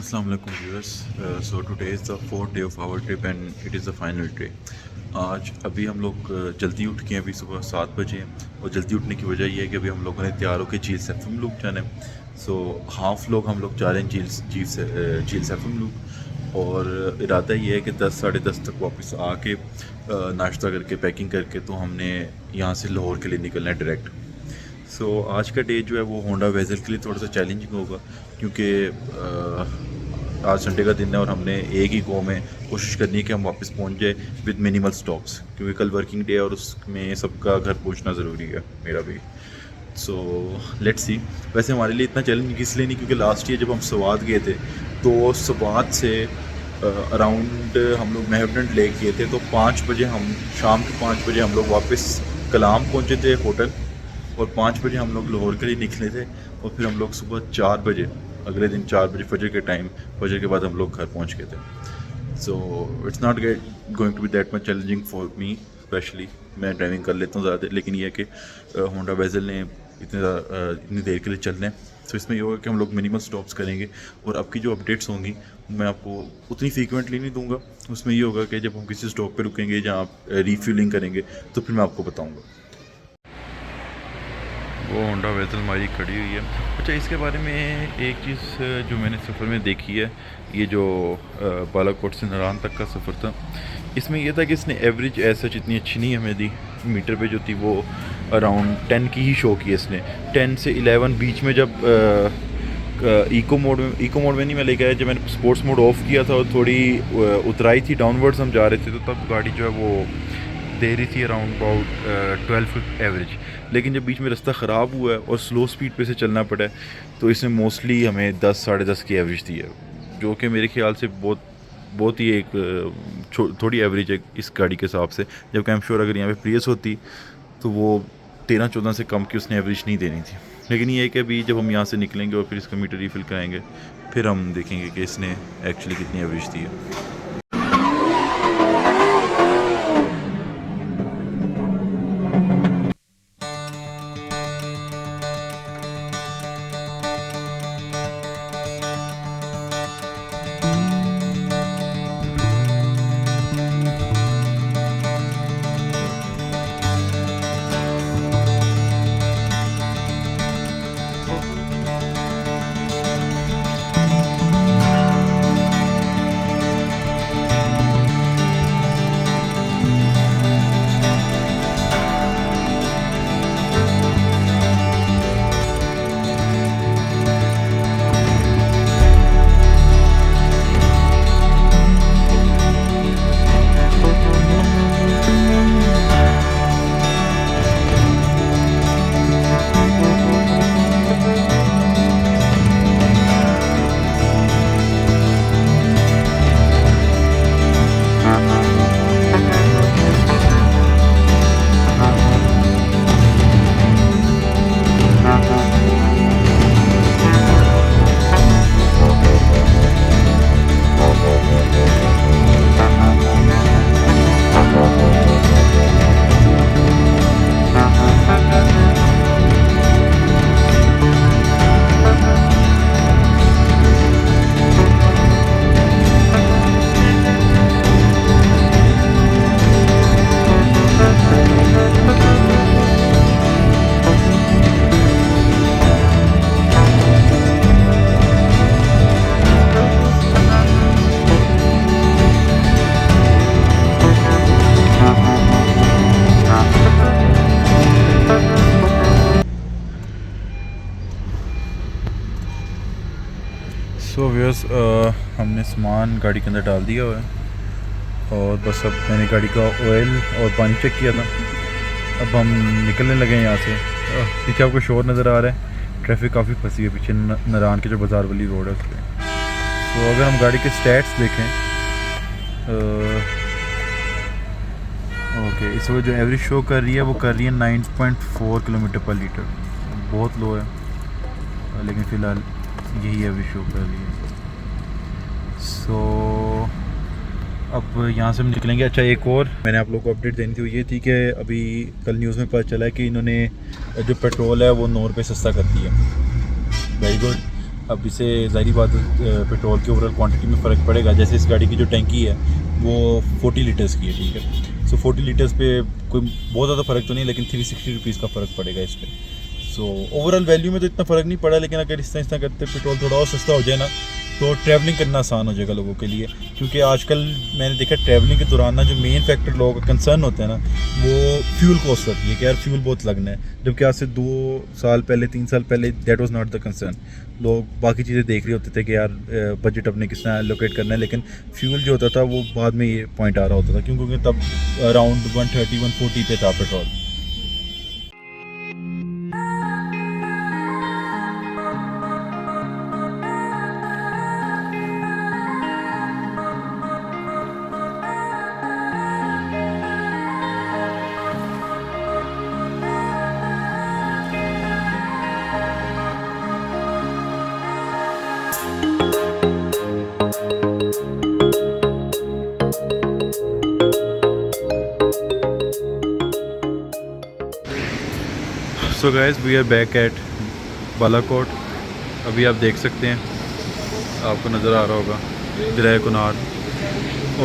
Assalamu alaikum viewers. So today is the fourth day of our trip and it is the final day. आज अभी हम लोग जल्दी उठ के अभी सुबह 7 बजे हैं और जल्दी उठने की वजह यह है कि अभी हम लोगों ने तैयार होकर झील सैफम लूप जाना है. सो हाफ लोग हम लोग जा रहे हैं झील सैफम लूप और इरादा ये है कि 10 साढ़े 10 तक वापस आके नाश्ता करके पैकिंग करके तो हमने यहाँ से लाहौर के लिए निकलना है डायरेक्ट. सो आज का डे जो है वो होंडा वेजल के लिए थोड़ा सा चैलेंजिंग होगा क्योंकि आज संडे का दिन है और हमने एक ही गो में कोशिश करनी है कि हम वापस पहुंच जाए विद मिनिमल स्टॉप्स क्योंकि कल वर्किंग डे है और उसमें सबका घर पहुंचना ज़रूरी है, मेरा भी. So let's see. वैसे हमारे लिए इतना चैलेंजिंग इसलिए नहीं क्योंकि लास्ट ईयर जब हम सवात गए थे तो सवात से अराउंड हम लोग मेहरबन लेक गए थे तो 5 बजे हम शाम के 5 बजे हम लोग वापस कलाम पहुँचे थे होटल और 5 बजे हम लोग लाहौर के लिए निकले थे और फिर हम लोग सुबह 4 बजे अगले दिन 4 बजे फजर के बाद हम लोग घर पहुंच गए थे. So it's not going to be that much challenging for me specially. मैं ड्राइविंग कर लेता हूँ ज़्यादा लेकिन ये है कि होंडा वेजल ने इतनी देर के लिए चलना है. तो इसमें ये होगा कि हम लोग मिनिमल स्टॉप्स करेंगे और अब की जो अपडेट्स होंगी मैं आपको उतनी फ्रीक्वेंटली नहीं दूंगा. उसमें ये होगा कि जब हम किसी स्टॉप पे रुकेंगे जहाँ रीफ्यूलिंग करेंगे तो फिर मैं आपको बताऊँगा. वो होंडा वेजल हमारी खड़ी हुई है. अच्छा, इसके बारे में एक चीज़ जो मैंने सफ़र में देखी है, ये जो बालाकोट से नारायण तक का सफ़र था, इसमें यह था कि इसने एवरेज ऐसा इतनी अच्छी नहीं हमें दी. मीटर पे जो थी वो अराउंड 10 की ही शो की इसने. 10 से 11 बीच में जब इको मोड में नहीं मैं लेके आया, जब मैंने स्पोर्ट्स मोड ऑफ किया था और थोड़ी उतराई थी डाउनवर्ड्स हम जा रहे थे तो तब गाड़ी जो है वो दे रही थी अराउंड अबाउट 12 एवरेज. लेकिन जब बीच में रास्ता ख़राब हुआ है और स्लो स्पीड पे से चलना पड़ा है तो इसने मोस्टली हमें 10 साढ़े 10 की एवरेज दी है, जो कि मेरे ख्याल से बहुत ही एक थोड़ी एवरेज है इस गाड़ी के हिसाब से. जबकि आई एम श्योर अगर यहाँ पे प्रियस होती तो वो 13-14 से कम की उसने एवरेज नहीं देनी थी. लेकिन ये है कि अभी जब हम यहाँ से निकलेंगे और फिर इसका मीटर रीफिल कराएंगे फिर हम देखेंगे कि इसने एक्चुअली कितनी एवरेज दी है. सो व्यूअर्स, हमने सामान गाड़ी के अंदर डाल दिया हुआ है और बस अब मैंने गाड़ी का ऑयल और पानी चेक किया था. अब हम निकलने लगे हैं यहाँ से. पीछे आपको शोर नज़र आ रहा है, ट्रैफिक काफ़ी फंसी है पीछे नारायण के जो बाज़ार वाली रोड है उस पर. तो अगर हम गाड़ी के स्टैट्स देखें ओके, इस वक्त जो एवरेज शो कर रही है वो कर रही है 9.4 किलोमीटर पर लीटर. बहुत लो है लेकिन फ़िलहाल यही एवरेज शो कर रही है. सो अब यहाँ से हम निकलेंगे. अच्छा, एक और मैंने आप लोगों को अपडेट देनी थी, वो ये थी कि अभी कल न्यूज़ में पता चला है कि इन्होंने जो पेट्रोल है वो 9 रुपये सस्ता कर दिया. Very good. अब इससे ज़ाहिर बात पेट्रोल के ओवरऑल क्वांटिटी में फ़र्क पड़ेगा। जैसे इस गाड़ी की जो टैंकी है वो 40 लीटर्स की है, ठीक है। सो 40 लीटर्स पे कोई बहुत ज़्यादा फ़र्क तो नहीं, लेकिन 360 रुपीज़ का फ़र्क पड़ेगा इस पर। सो ओवरऑल वैल्यू में तो इतना फ़र्क नहीं पड़ा, लेकिन अगर इस तरह करते पेट्रोल थोड़ा और सस्ता हो जाए ना तो ट्रैवलिंग करना आसान हो जाएगा लोगों के लिए। क्योंकि आजकल मैंने देखा ट्रैवलिंग के दौरान ना जो मेन फैक्टर लोगों का कंसर्न होता है ना वो फ्यूल कॉस्ट होती है कि यार फ्यूल बहुत लगना है, जबकि आज से 2 साल पहले 3 साल पहले that was not the concern. लोग बाकी चीज़ें देख रहे होते थे कि यार बजट अपने किस तरह एलोकेट करना है, लेकिन फ्यूल जो होता था वो बाद में ये पॉइंट आ रहा होता था, क्योंकि तब अराउंड 130-140 पे था petrol. So guys we are back at Balakot. अभी आप देख सकते हैं, आपको नज़र आ रहा होगा दरिया कुनार,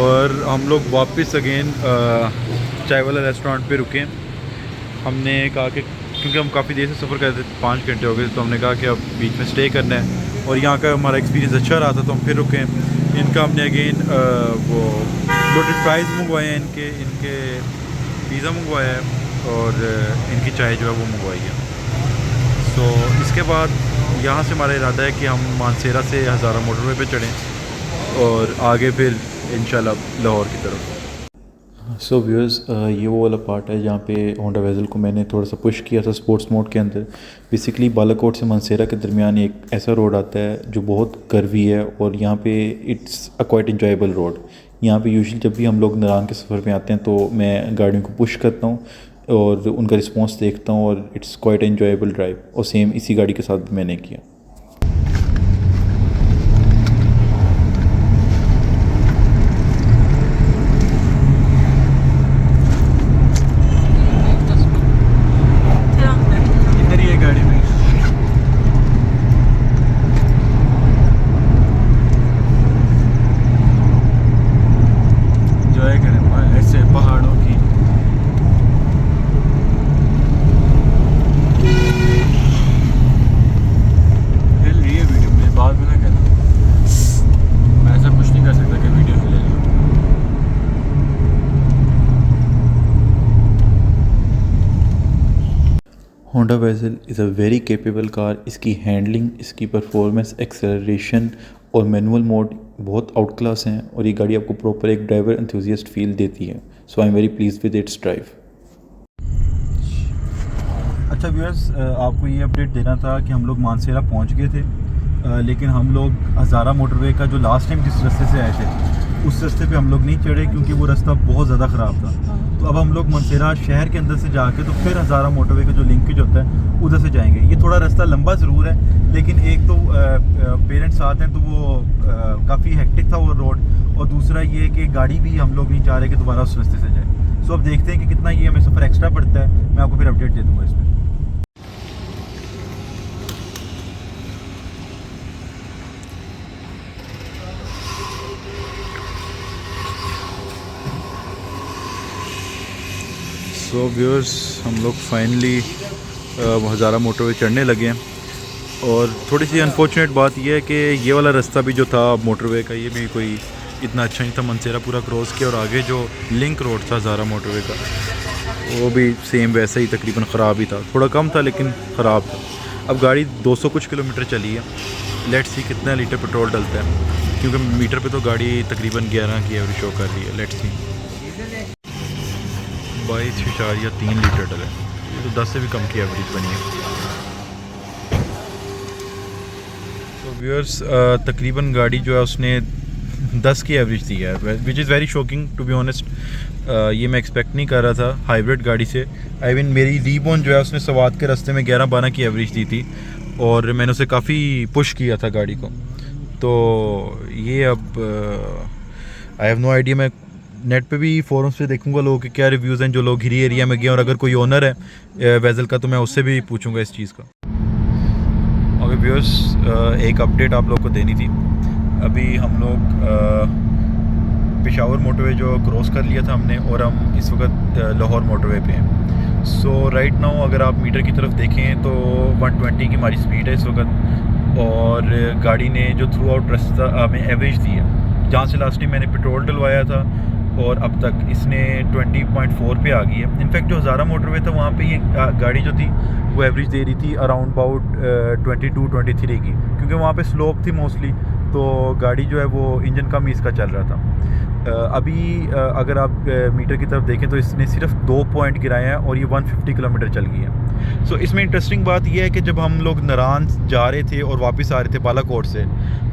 और हम लोग वापस अगेन चाय वाला रेस्टोरेंट पे रुके। हमने कहा कि क्योंकि हम काफ़ी देर से सफ़र कर रहे थे, 5 घंटे हो गए, तो हमने कहा कि अब बीच में स्टे करना है, और यहाँ का हमारा एक्सपीरियंस अच्छा रहा था तो हम फिर रुके। इनका हमने अगेन वो लोटेड फ्राइज़ मंगवाए हैं, इनके पिज़्ज़ा मंगवाया है, और इनकी चाय जो है वो मंगवाई है। सो इसके बाद यहाँ से हमारा इरादा है कि हम मानसेरा से हज़ारा मोटरवे पे चढ़ें और आगे फिर इंशाल्लाह लाहौर की तरफ। सो व्यूअर्स, ये वो वाला पार्ट है जहाँ पे होंडा वेज़ल को मैंने थोड़ा सा पुश किया था स्पोर्ट्स मोड के अंदर। बेसिकली बालाकोट से मानसेरा के दरमियान एक ऐसा रोड आता है जो बहुत कर्वी है, और यहाँ पे it's a quite enjoyable road. यहाँ पे यूजुअली जब भी हम लोग नारान के सफ़र में आते हैं तो मैं गाड़ियों को पुश करता हूँ और उनका रिस्पॉन्स देखता हूँ, और इट्स क्वाइट एंजॉयबल ड्राइव। और सेम इसी गाड़ी के साथ भी मैंने किया। इधर ही है गाड़ी में। एंजॉय करें ऐसे पहाड़ों की। बाद में ना कहना, मैं ऐसा कुछ नहीं कर सकता कि वीडियो में ले लूँ। Honda Vezel is a very capable car. इसकी हैंडलिंग, इसकी परफॉर्मेंस, एक्सेलरेशन और मैनुअल मोड बहुत आउट क्लास हैं, और ये गाड़ी आपको प्रॉपर एक ड्राइवर एंथुसियास्ट फील देती है। So I am very pleased with its drive. अच्छा व्यूअर्स, आपको ये अपडेट देना था कि हम लोग मानसेरा पहुँच गए थे, लेकिन हम लोग हज़ारा मोटरवे का जो लास्ट टाइम जिस रास्ते से आए थे उस रास्ते पे हम लोग नहीं चढ़े, क्योंकि वो रास्ता बहुत ज़्यादा ख़राब था। तो अब हम लोग मानसेरा शहर के अंदर से जाके तो फिर हज़ारा मोटरवे का जो लिंकेज होता है उधर से जाएंगे। ये थोड़ा रास्ता लंबा ज़रूर है, लेकिन एक तो पेरेंट्स साथ हैं तो वो काफ़ी हेक्टिक था वो रोड, और दूसरा ये कि गाड़ी भी हम लोग नहीं चाह रहे कि दोबारा उस रास्ते से जाए। सो अब देखते हैं कि कितना ये हमें सफ़र एक्स्ट्रा पड़ता है। मैं आपको फिर अपडेट दे दूँगा इसमें। सो व्यूअर्स, हम लोग फाइनली हज़ारा मोटरवे चढ़ने लगे हैं, और थोड़ी सी अनफॉर्चुनेट बात यह है कि ये वाला रास्ता भी जो था मोटरवे का, ये भी कोई इतना अच्छा नहीं था। मनसेरा पूरा क्रॉस किया, और आगे जो लिंक रोड था हज़ारा मोटरवे का वो भी सेम वैसे ही तकरीबन ख़राब ही था। थोड़ा कम था लेकिन ख़राब था। अब गाड़ी 200 कुछ किलोमीटर चली है। लेट्स सी कितना लीटर पेट्रोल डलता है, क्योंकि मीटर पे तो गाड़ी तकरीबन 11 की एवरेज शो कर रही है। लेट्स सी 22.3 लीटर डला है, ये तो 10 से भी कम की एवरेज बनी है। तो व्यूअर्स, तकरीबन गाड़ी जो है उसने 10 की एवरेज दी है, which is very shocking to be honest. ये मैं एक्सपेक्ट नहीं कर रहा था हाइब्रिड गाड़ी से। आई मीन मेरी रीबॉन जो है उसने सवात के रास्ते में 11-12 की एवरेज दी थी, और मैंने उसे काफ़ी पुश किया था गाड़ी को। तो ये अब आई हैव नो आइडिया। मैं नेट पे भी फोरम्स पे देखूंगा लोगों के क्या रिव्यूज़ हैं, जो लोग हिरी एरिया में गए, और अगर कोई ओनर है वेज़ल का तो मैं उससे भी पूछूंगा इस चीज़ का। अगर व्यूअर्स एक अपडेट आप लोग को देनी थी। अभी हम लोग पेशावर मोटरवे जो क्रॉस कर लिया था हमने, और हम इस वक्त लाहौर मोटरवे पे हैं। सो राइट नाउ अगर आप मीटर की तरफ देखें तो 120 की हमारी स्पीड है इस वक्त, और गाड़ी ने जो थ्रू आउट रास्ता हमें एवरेज दी है, जहाँ से लास्ट टाइम मैंने पेट्रोल डलवाया था और अब तक इसने 20.4 पे आ गई है। इनफैक्ट जो हज़ारा मोटरवे था वहाँ पे ये गाड़ी जो थी वो एवरेज दे रही थी अराउंड अबाउट 22-23 की, क्योंकि वहाँ पे स्लोप थी मोस्टली, तो गाड़ी जो है वो इंजन कम ही इसका चल रहा था। अभी अगर आप मीटर की तरफ देखें तो इसने सिर्फ 2 पॉइंट गिराए हैं और ये 150 किलोमीटर चल गई है। सो इसमें इंटरेस्टिंग बात यह है कि जब हम लोग नारान जा रहे थे और वापस आ रहे थे बालाकोट से,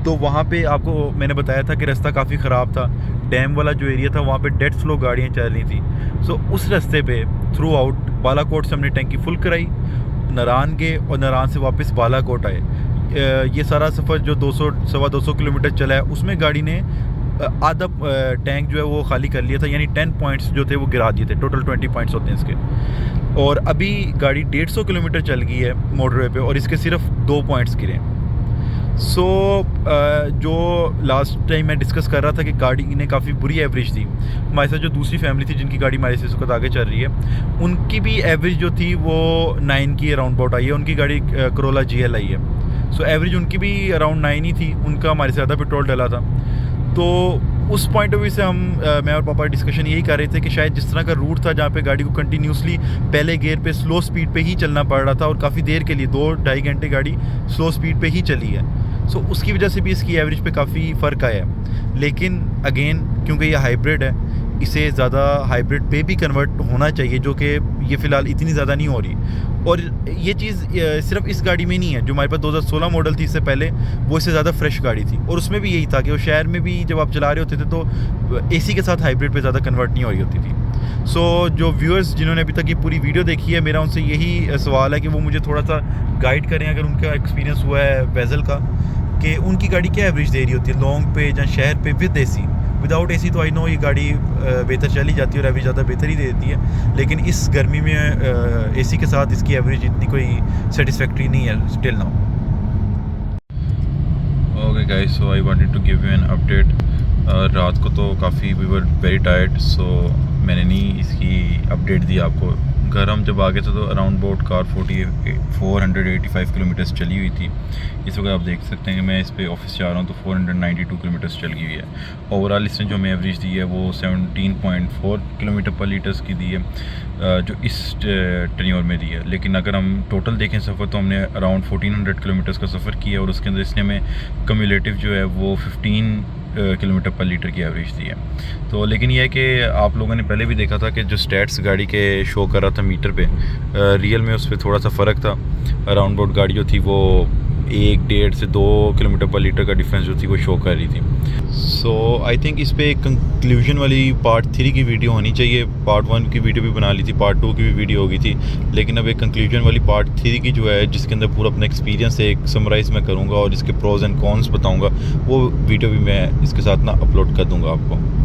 तो वहाँ पे आपको मैंने बताया था कि रास्ता काफ़ी ख़राब था, डैम वाला जो एरिया था वहाँ पे डेड स्लो गाड़ियाँ चल रही थी। सो उस रास्ते पे थ्रू आउट बालाकोट से हमने टैंकी फुल कराई, नारान गए और नारान से वापस बालाकोट आए। ये सारा सफ़र जो 200-225 किलोमीटर चला है उसमें गाड़ी ने आधा टैंक जो है वो खाली कर लिया था, यानी 10 पॉइंट्स जो थे वो गिरा दिए थे। टोटल 20 पॉइंट्स होते हैं इसके, और अभी गाड़ी 150 किलोमीटर चल गई है मोटरवे पे और इसके सिर्फ 2 पॉइंट्स गिरे। सो जो लास्ट टाइम मैं डिस्कस कर रहा था कि गाड़ी ने काफ़ी बुरी एवरेज दी, हमारे साथ जो दूसरी फैमिली थी जिनकी गाड़ी हमारे से इस वक्त आगे चल रही है, उनकी भी एवरेज जो थी वो 9 की अराउंड अबाउट आई है। उनकी गाड़ी करोला GL आई है। सो एवरेज उनकी भी अराउंड 9 ही थी, उनका हमारे से ज़्यादा पेट्रोल डला था। तो उस पॉइंट ऑफ व्यू से मैं और पापा डिस्कशन यही कर रहे थे कि शायद जिस तरह का रूट था जहाँ पे गाड़ी को कंटिन्यूसली पहले गियर पे स्लो स्पीड पे ही चलना पड़ रहा था और काफ़ी देर के लिए 2-2.5 घंटे गाड़ी स्लो स्पीड पे ही चली है, सो उसकी वजह से भी इसकी एवरेज पे काफ़ी फ़र्क आया है। लेकिन अगेन क्योंकि ये हाइब्रिड है, इसे ज़्यादा हाइब्रिड पे भी कन्वर्ट होना चाहिए, जो कि ये फ़िलहाल इतनी ज़्यादा नहीं हो रही। और ये चीज़ सिर्फ इस गाड़ी में नहीं है, जो हमारे पास 2016 मॉडल थी इससे पहले, वो इससे ज़्यादा फ्रेश गाड़ी थी और उसमें भी यही था कि वो शहर में भी जब आप चला रहे होते थे तो AC के साथ हाइब्रिड पे ज़्यादा कन्वर्ट नहीं हो रही होती थी। सो जो व्यूअर्स जिन्होंने अभी तक ये पूरी वीडियो देखी है, मेरा उनसे यही सवाल है कि वो मुझे थोड़ा सा गाइड करें, अगर उनका एक्सपीरियंस हुआ है वेज़ल का, कि उनकी गाड़ी क्या एवरेज दे रही होती है लॉन्ग पे या शहर पे विद AC। विदाउट AC तो आई नो ये गाड़ी बेहतर चली जाती है और एवरेज ज़्यादा बेहतर ही दे देती है, लेकिन इस गर्मी में AC के साथ इसकी एवरेज इतनी कोई सेटिस्फैक्ट्री नहीं है still now. Okay guys, so I wanted to give you an update. रात को तो काफ़ी we were very tired, so मैंने नहीं इसकी अपडेट दी आपको। घर हम जब आ गए थे तो अराउंड अबाउट कार 485 किलोमीटर्स चली हुई थी। इस वक्त आप देख सकते हैं कि मैं इस पे ऑफिस जा रहा हूँ तो 492 किलोमीटर्स चल गई हुई है। ओवरऑल इसने जो हमें एवरेज दी है वो 17.4 किलोमीटर पर लीटर्स की दी है, जो इस टेन्योर में दी है। लेकिन अगर हम टोटल देखें सफ़र तो हमने अराउंड 1400 किलोमीटर्स का सफ़र किया और उसके अंदर इसने हमें कम्युलेटिव जो है वो 15 किलोमीटर पर लीटर की एवरेज दी है। तो लेकिन यह है कि आप लोगों ने पहले भी देखा था कि जो स्टैट्स गाड़ी के शो कर रहा था मीटर पे, रियल में उस पर थोड़ा सा फ़र्क था। अराउंड अबाउट गाड़ी जो थी वो 1-1.5 से 2 किलोमीटर पर लीटर का डिफरेंस जो थी वो शो कर रही थी। सो आई थिंक इस पे एक कंक्लूजन वाली पार्ट 3 की वीडियो होनी चाहिए। पार्ट 1 की वीडियो भी बना ली थी, पार्ट 2 की भी वीडियो होगी थी, लेकिन अब एक कंक्लूजन वाली पार्ट 3 की जो है, जिसके अंदर पूरा अपना एक्सपीरियंस एक समराइज़ मैं करूँगा और इसके प्रोज एंड कॉन्स बताऊँगा, वो वीडियो भी मैं इसके साथ ना अपलोड कर दूँगा आपको।